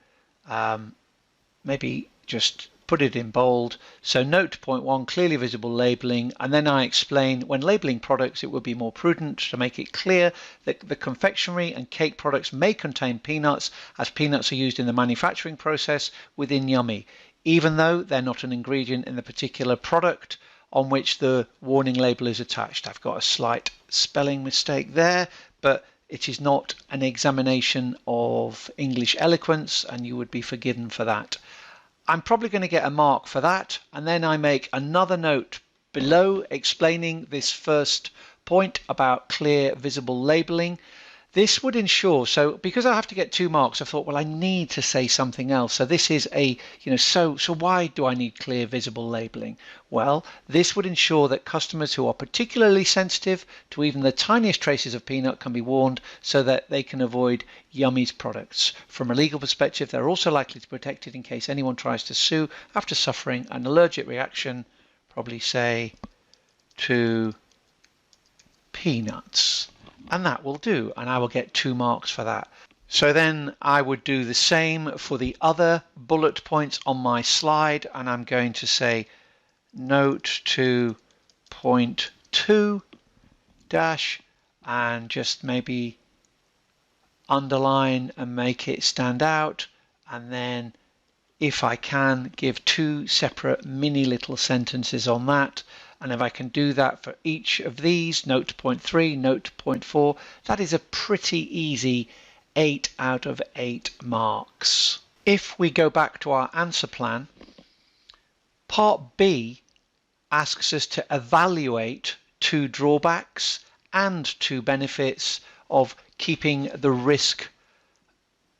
Maybe just put it in bold. So note to point 1, clearly visible labeling, and then I explain when labeling products it would be more prudent to make it clear that the confectionery and cake products may contain peanuts, as peanuts are used in the manufacturing process within Yummy, even though they're not an ingredient in the particular product on which the warning label is attached. I've got a slight spelling mistake there, but it is not an examination of English eloquence and you would be forgiven for that. I'm probably going to get a mark for that, and then I make another note below explaining this first point about clear visible labeling. This would ensure, so because I have to get 2 marks, I thought, well, I need to say something else. So this is a, so why do I need clear visible labeling? Well, this would ensure that customers who are particularly sensitive to even the tiniest traces of peanut can be warned so that they can avoid Yummy's products. From a legal perspective, they're also likely to be protected in case anyone tries to sue after suffering an allergic reaction, probably say, to peanuts. And that will do, and I will get 2 marks for that. So then I would do the same for the other bullet points on my slide, and I'm going to say note to point 2 dash, and just maybe underline and make it stand out, and then if I can give 2 separate mini little sentences on that. And if I can do that for each of these, note to point 3, note to point 4, that is a pretty easy 8 out of 8 marks. If we go back to our answer plan, part B asks us to evaluate 2 drawbacks and 2 benefits of keeping the risk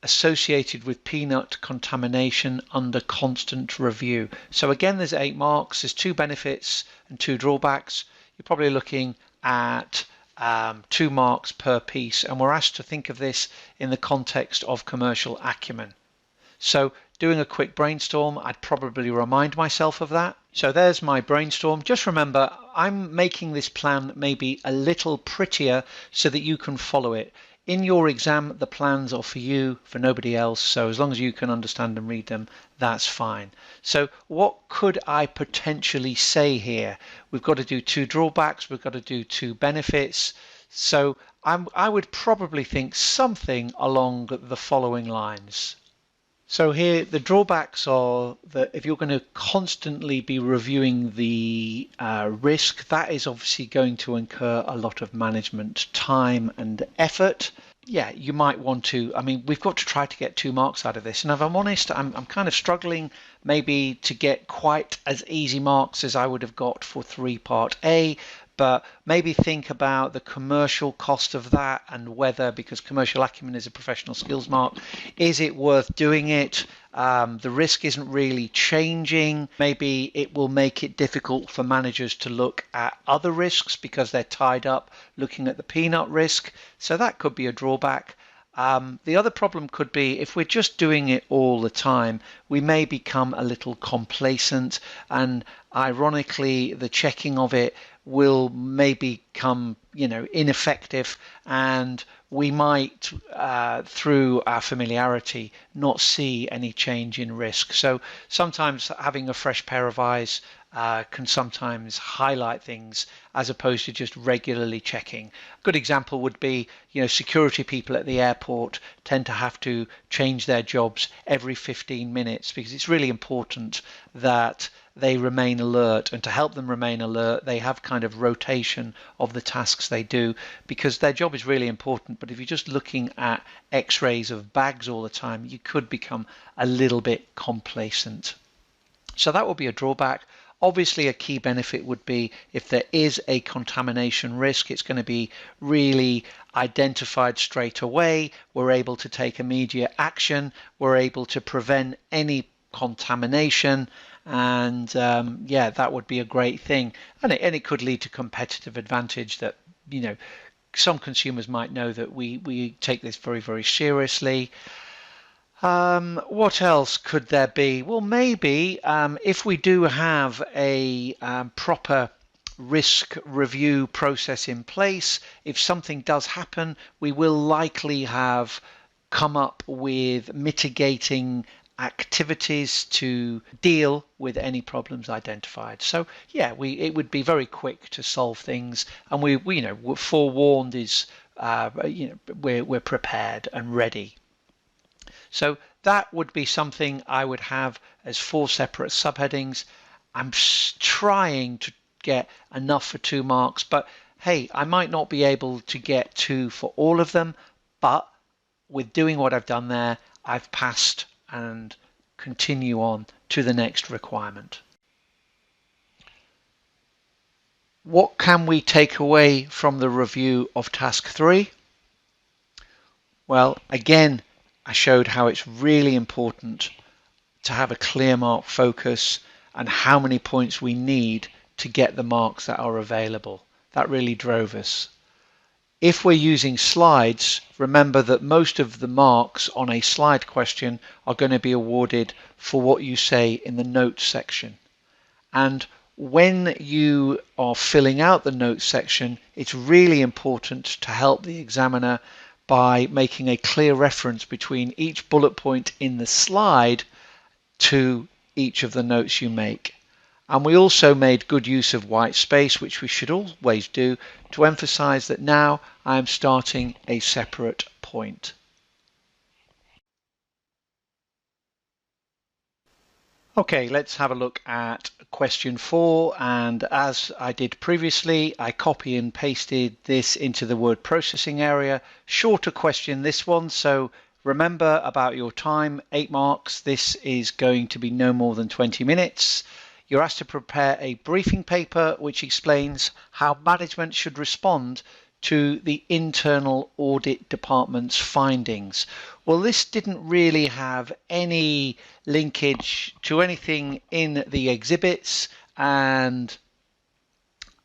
associated with peanut contamination under constant review. So again, there's 8 marks, there's 2 benefits and 2 drawbacks. You're probably looking at 2 marks per piece, and we're asked to think of this in the context of commercial acumen. So doing a quick brainstorm, I'd probably remind myself of that. So there's my brainstorm. Just remember, I'm making this plan maybe a little prettier so that you can follow it. In your exam, the plans are for you, for nobody else, so as long as you can understand and read them, that's fine. So what could I potentially say here? We've got to do 2 drawbacks, we've got to do 2 benefits, so I would probably think something along the following lines. So here the drawbacks are that if you're going to constantly be reviewing the risk, that is obviously going to incur a lot of management time and effort. Yeah, you might want to, I mean, we've got to try to get 2 marks out of this. And if I'm honest, I'm kind of struggling maybe to get quite as easy marks as I would have got for 3 part A. But maybe think about the commercial cost of that and whether, because commercial acumen is a professional skills mark, is it worth doing it? The risk isn't really changing. Maybe it will make it difficult for managers to look at other risks because they're tied up looking at the peanut risk. So that could be a drawback. The other problem could be if we're just doing it all the time, we may become a little complacent, and ironically, the checking of it will maybe become, ineffective, and we might, through our familiarity, not see any change in risk. So sometimes having a fresh pair of eyes can sometimes highlight things as opposed to just regularly checking. A good example would be, security people at the airport tend to have to change their jobs every 15 minutes because it's really important that they remain alert, and to help them remain alert they have kind of rotation of the tasks they do because their job is really important. But if you're just looking at x-rays of bags all the time, you could become a little bit complacent. So that would be a drawback. Obviously, a key benefit would be if there is a contamination risk, it's going to be really identified straight away. We're able to take immediate action. We're able to prevent any contamination, and yeah, that would be a great thing. And it could lead to competitive advantage that, some consumers might know that we take this very, very seriously. What else could there be? Well, maybe if we do have a proper risk review process in place, if something does happen, we will likely have come up with mitigating activities to deal with any problems identified. So yeah, it would be very quick to solve things, and we're forewarned is we're prepared and ready. So that would be something I would have as 4 separate subheadings. I'm trying to get enough for 2 marks, but hey, I might not be able to get 2 for all of them, but with doing what I've done there, I've passed and continue on to the next requirement. What can we take away from the review of task 3? Well, again, I showed how it's really important to have a clear mark focus and how many points we need to get the marks that are available. That really drove us. If we're using slides, remember that most of the marks on a slide question are going to be awarded for what you say in the notes section. And when you are filling out the notes section, it's really important to help the examiner by making a clear reference between each bullet point in the slide to each of the notes you make. And we also made good use of white space, which we should always do, to emphasize that now I am starting a separate point. Okay, let's have a look at question 4, and as I did previously, I copy and pasted this into the word processing area. Shorter question, this one, so remember about your time, 8 marks. This is going to be no more than 20 minutes. You're asked to prepare a briefing paper which explains how management should respond to the internal audit department's findings. Well, this didn't really have any linkage to anything in the exhibits, and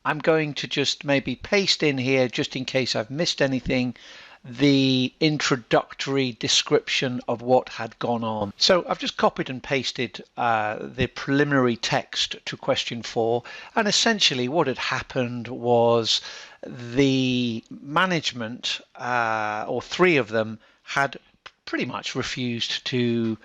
I'm going to just maybe paste in here, just in case I've missed anything, the introductory description of what had gone on. So I've just copied and pasted the preliminary text to question 4, and essentially what had happened was the management, or 3 of them, had pretty much refused to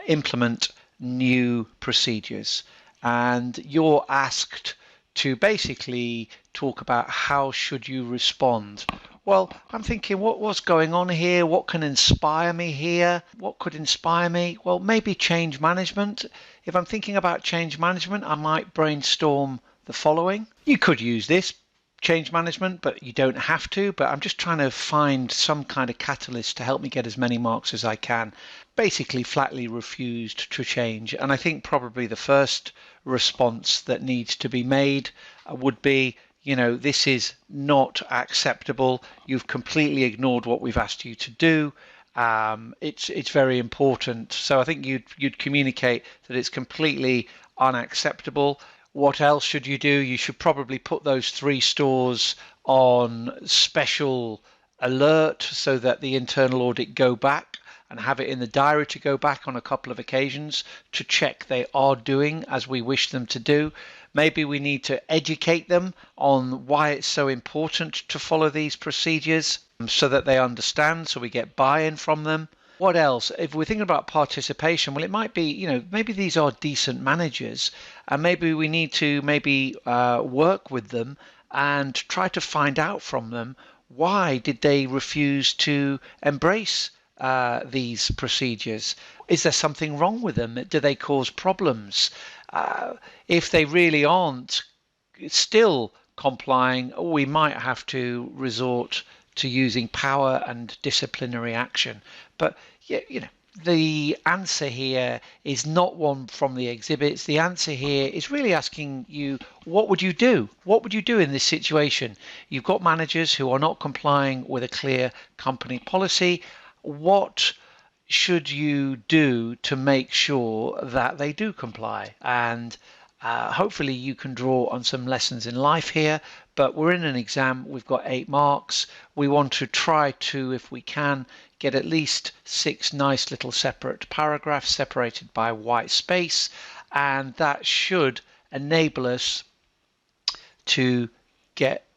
implement new procedures, and you're asked to basically talk about how should you respond. Well, I'm thinking, what's going on here? What can inspire me here? What could inspire me? Well, maybe change management. If I'm thinking about change management, I might brainstorm the following. You could use this, change management, but you don't have to. But I'm just trying to find some kind of catalyst to help me get as many marks as I can. Basically, flatly refused to change. And I think probably the first response that needs to be made would be, this is not acceptable. You've completely ignored what we've asked you to do. It's very important. So I think you'd communicate that it's completely unacceptable. What else should you do? You should probably put those 3 stores on special alert so that the internal audit go back and have it in the diary to go back on a couple of occasions to check they are doing as we wish them to do. Maybe we need to educate them on why it's so important to follow these procedures so that they understand, so we get buy-in from them. What else? If we're thinking about participation, well, it might be, maybe these are decent managers and maybe we need to work with them and try to find out from them why did they refuse to embrace these procedures. Is there something wrong with them? Do they cause problems? If they really aren't still complying, we might have to resort to using power and disciplinary action. But the answer here is not one from the exhibits. The answer here is really asking you, what would you do? What would you do in this situation? You've got managers who are not complying with a clear company policy. What should you do to make sure that they do comply? And hopefully you can draw on some lessons in life here, but we're in an exam, we've got 8 marks. We want to try to, if we can, get at least 6 nice little separate paragraphs separated by white space, and that should enable us to get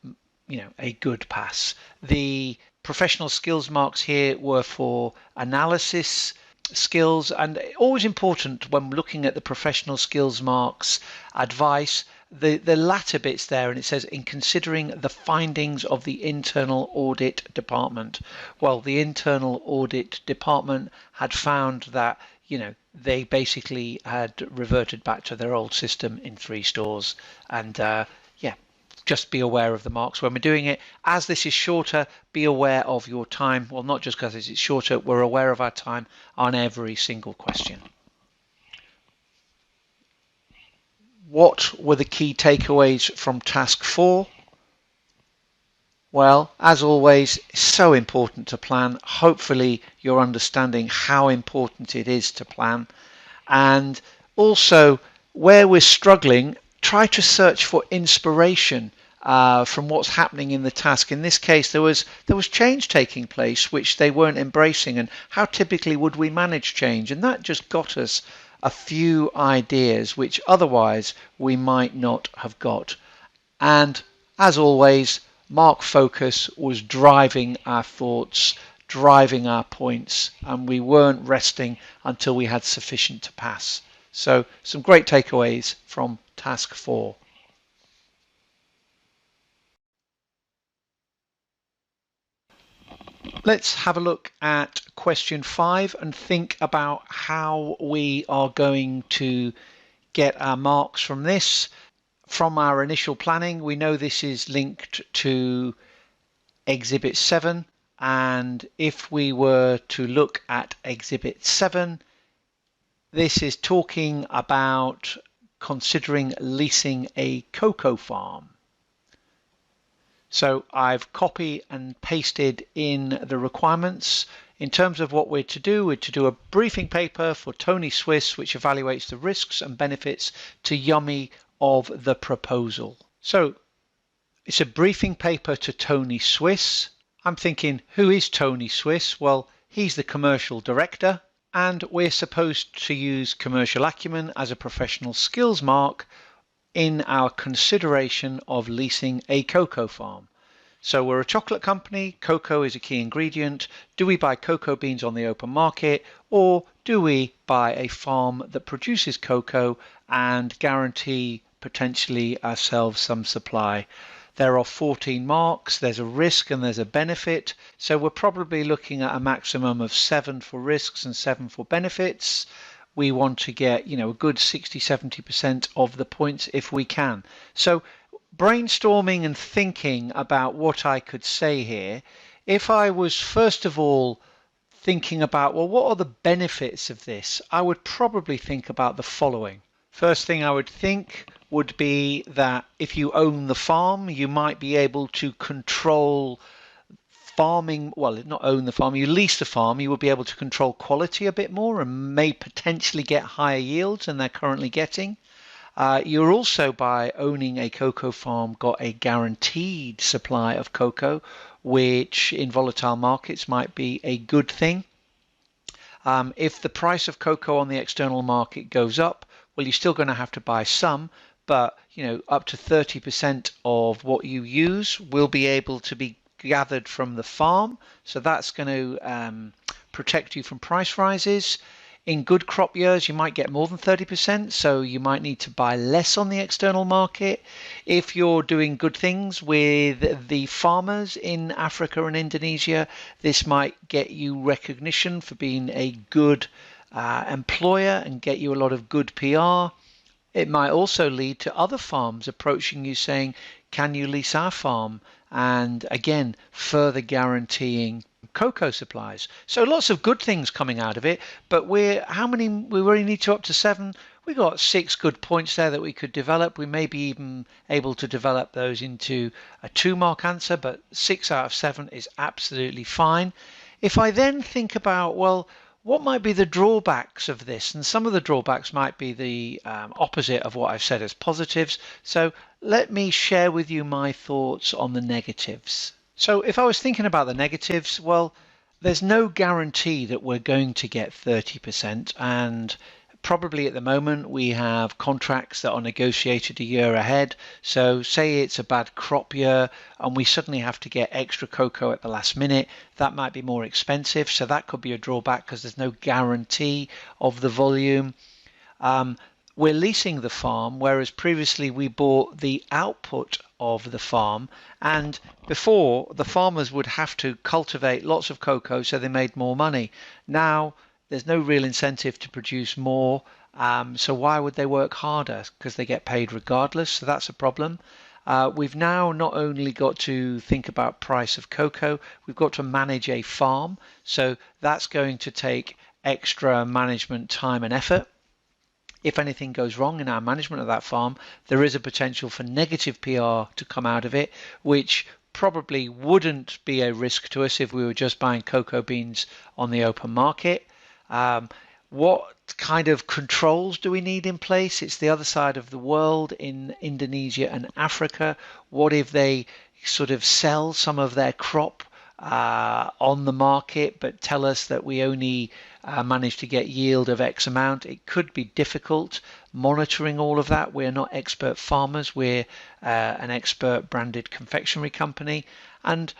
a good pass. The professional skills marks here were for analysis skills, and always important when looking at the professional skills marks advice, the latter bits there, and it says in considering the findings of the internal audit department. Well, the internal audit department had found that they basically had reverted back to their old system in 3 stores, and just be aware of the marks when we're doing it. As this is shorter, be aware of your time. Well, not just because it's shorter, we're aware of our time on every single question. What were the key takeaways from task 4? Well, as always, it's so important to plan. Hopefully you're understanding how important it is to plan. And also, where we're struggling, try to search for inspiration from what's happening in the task. In this case, there was change taking place which they weren't embracing, and how typically would we manage change? And that just got us a few ideas which otherwise we might not have got. And as always, mark focus was driving our thoughts, driving our points, and we weren't resting until we had sufficient to pass. So some great takeaways from task 4. Let's have a look at question 5 and think about how we are going to get our marks from this. From our initial planning, we know this is linked to Exhibit 7, and if we were to look at Exhibit 7, this is talking about considering leasing a cocoa farm. So I've copied and pasted in the requirements. In terms of what we're to do, we're to do a briefing paper for Tony Swiss, which evaluates the risks and benefits to Yummy of the proposal. So it's a briefing paper to Tony Swiss. I'm thinking, who is Tony Swiss? Well, he's the commercial director, and we're supposed to use commercial acumen as a professional skills mark in our consideration of leasing a cocoa farm. So we're a chocolate company, cocoa is a key ingredient. Do we buy cocoa beans on the open market, or do we buy a farm that produces cocoa and guarantee potentially ourselves some supply? There are 14 marks, there's a risk and there's a benefit, so we're probably looking at a maximum of 7 for risks and 7 for benefits. We want to get a good 60-70% of the points if we can. So brainstorming and thinking about what I could say here, if I was first of all thinking about, well, what are the benefits of this? I would probably think about the following. First thing I would think would be that if you own the farm, you might be able to control farming, well, not own the farm, you lease the farm, you will be able to control quality a bit more and may potentially get higher yields than they're currently getting. You're also, by owning a cocoa farm, got a guaranteed supply of cocoa, which in volatile markets might be a good thing. If the price of cocoa on the external market goes up, well, you're still going to have to buy some, but up to 30% of what you use will be able to be gathered from the farm. So that's going to protect you from price rises. In good crop years, you might get more than 30%, so you might need to buy less on the external market. If you're doing good things with the farmers in Africa and Indonesia, this might get you recognition for being a good employer and get you a lot of good PR. It might also lead to other farms approaching you saying, can you lease our farm? And again, further guaranteeing cocoa supplies. So lots of good things coming out of it, but we already need to up to 7. We got 6 good points there that we could develop. We may be even able to develop those into a 2-mark answer, but 6 out of 7 is absolutely fine. If I then think about, well, what might be the drawbacks of this? And some of the drawbacks might be the opposite of what I've said as positives. So let me share with you my thoughts on the negatives. So if I was thinking about the negatives, well, there's no guarantee that we're going to get 30%, and probably at the moment we have contracts that are negotiated a year ahead. So say it's a bad crop year and we suddenly have to get extra cocoa at the last minute, that might be more expensive. So that could be a drawback because there's no guarantee of the volume. We're leasing the farm, whereas previously we bought the output of the farm, and before the farmers would have to cultivate lots of cocoa so they made more money. Now there's no real incentive to produce more, so why would they work harder? Because they get paid regardless, so that's a problem. We've now not only got to think about price of cocoa, we've got to manage a farm, so that's going to take extra management time and effort. If anything goes wrong in our management of that farm, there is a potential for negative PR to come out of it, which probably wouldn't be a risk to us if we were just buying cocoa beans on the open market. What kind of controls do we need in place? It's the other side of the world in Indonesia and Africa. What if they sort of sell some of their crop on the market but tell us that we only manage to get yield of X amount? It could be difficult monitoring all of that. We're not expert farmers, we're an expert branded confectionery company, and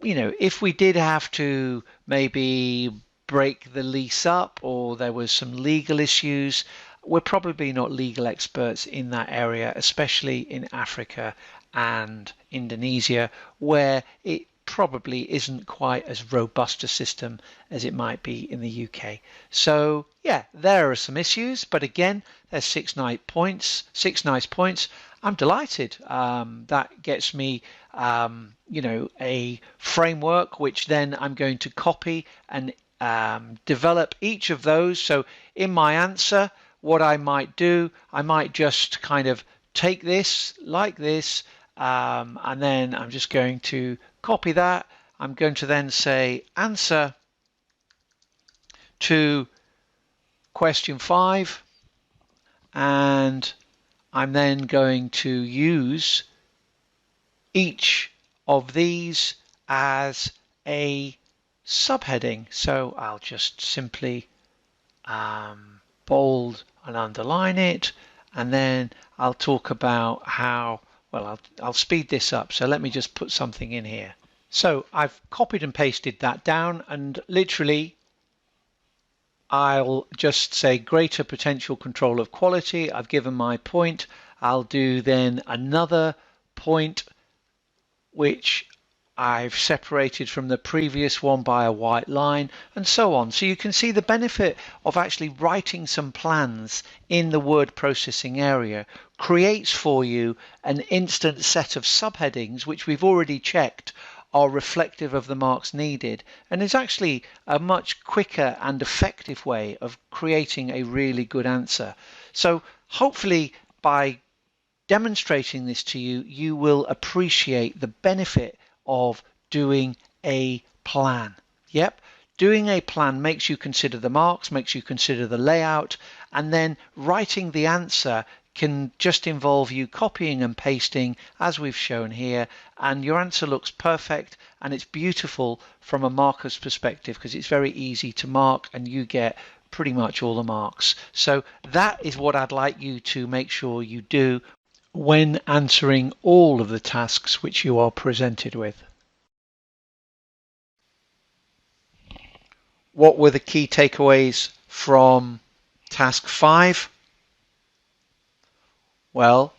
if we did have to maybe break the lease up or there was some legal issues, we're probably not legal experts in that area, especially in Africa and Indonesia, where it probably isn't quite as robust a system as it might be in the UK. So yeah, there are some issues, but again, there's 6 nice points. I'm delighted. That gets me a framework which then I'm going to copy and develop each of those. So in my answer, what I might do, I might just kind of take this like this, and then I'm just going to copy that. I'm going to then say answer to question 5, and I'm then going to use each of these as a subheading. So I'll just simply bold and underline it, and then I'll talk about how, well, I'll speed this up. So let me just put something in here. So I've copied and pasted that down, and literally I'll just say greater potential control of quality. I've given my point. I'll do then another point which I've separated from the previous one by a white line, and so on. So you can see the benefit of actually writing some plans in the word processing area creates for you an instant set of subheadings which we've already checked are reflective of the marks needed, and is actually a much quicker and effective way of creating a really good answer. So hopefully by demonstrating this to you, you will appreciate the benefit of doing a plan. Yep, doing a plan makes you consider the marks, makes you consider the layout, and then writing the answer can just involve you copying and pasting as we've shown here, and your answer looks perfect and it's beautiful from a marker's perspective because it's very easy to mark and you get pretty much all the marks. So that is what I'd like you to make sure you do when answering all of the tasks which you are presented with. What were the key takeaways from task 5? Well,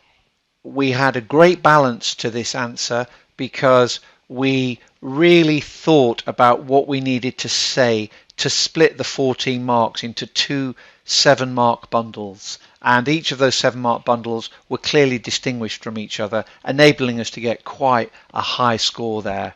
we had a great balance to this answer because we really thought about what we needed to say to split the 14 marks into 2 7-mark bundles, and each of those 7-mark bundles were clearly distinguished from each other, enabling us to get quite a high score there.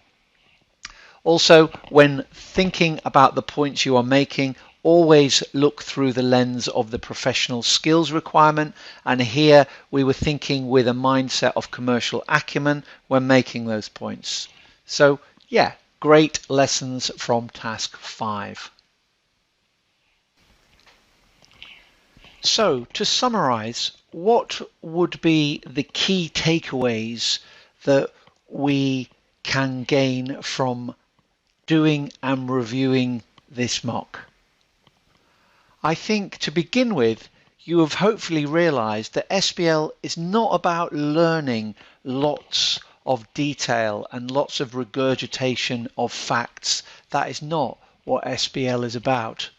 Also, when thinking about the points you are making, always look through the lens of the professional skills requirement, and here we were thinking with a mindset of commercial acumen when making those points. So yeah, great lessons from task 5. So to summarize, what would be the key takeaways that we can gain from doing and reviewing this mock? I think to begin with, you have hopefully realized that SBL is not about learning lots of detail and lots of regurgitation of facts. That is not what SBL is about.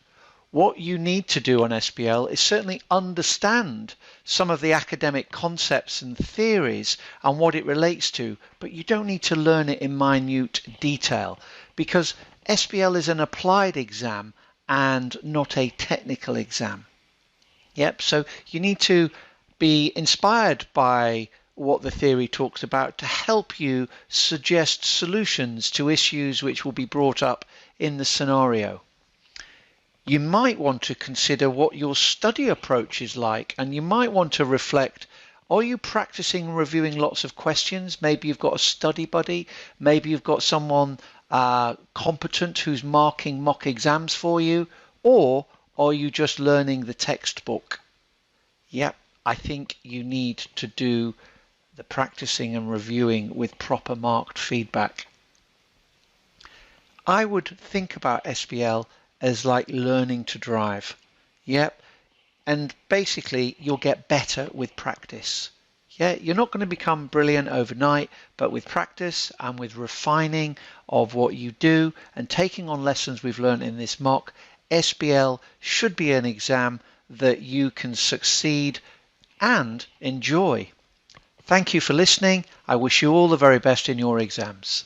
What you need to do on SBL is certainly understand some of the academic concepts and theories and what it relates to, but you don't need to learn it in minute detail because SBL is an applied exam and not a technical exam. Yep, so you need to be inspired by what the theory talks about to help you suggest solutions to issues which will be brought up in the scenario. You might want to consider what your study approach is like, and you might want to reflect, are you practicing reviewing lots of questions? Maybe you've got a study buddy, maybe you've got someone competent who's marking mock exams for you, or are you just learning the textbook? Yep, I think you need to do the practicing and reviewing with proper marked feedback. I would think about SBL as like learning to drive. Yep, and basically you'll get better with practice. Yeah, you're not going to become brilliant overnight, but with practice and with refining of what you do and taking on lessons we've learned in this mock, SBL should be an exam that you can succeed and enjoy. Thank you for listening. I wish you all the very best in your exams.